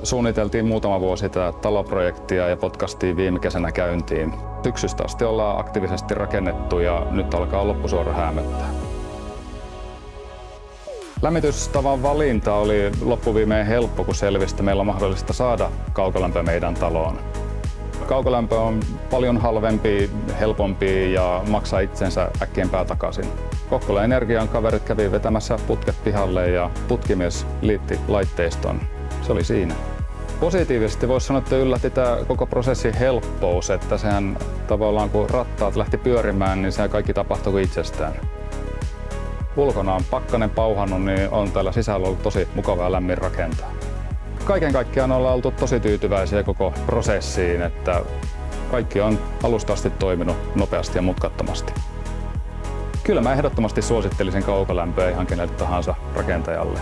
Suunniteltiin muutama vuosi tätä taloprojektia ja potkaistiin viime kesänä käyntiin. Syksystä asti ollaan aktiivisesti rakennettu ja nyt alkaa loppusuora häämöttää. Lämmitystavan valinta oli loppuviimein helppo, kun selvisi, että meillä on mahdollista saada kaukolämpö meidän taloon. Kaukolämpö on paljon halvempi, helpompi ja maksaa itsensä äkkiempää takaisin. Kokkola Energian kaverit kävi vetämässä putket pihalle ja putkimies liitti laitteiston. Se oli siinä. Positiivisesti voisi sanoa, että yllätti tämä koko prosessin helppous, että sehän tavallaan kun rattaat lähti pyörimään, niin se kaikki tapahtui itsestään. Ulkona on pakkanen pauhannut, niin on täällä sisällä ollut tosi mukava ja lämmin rakentaa. Kaiken kaikkiaan ollaan oltu tosi tyytyväisiä koko prosessiin, että kaikki on alusta asti toiminut nopeasti ja mutkattomasti. Kyllä mä ehdottomasti suosittelisin kaukolämpöä ihan kenelle tahansa rakentajalle.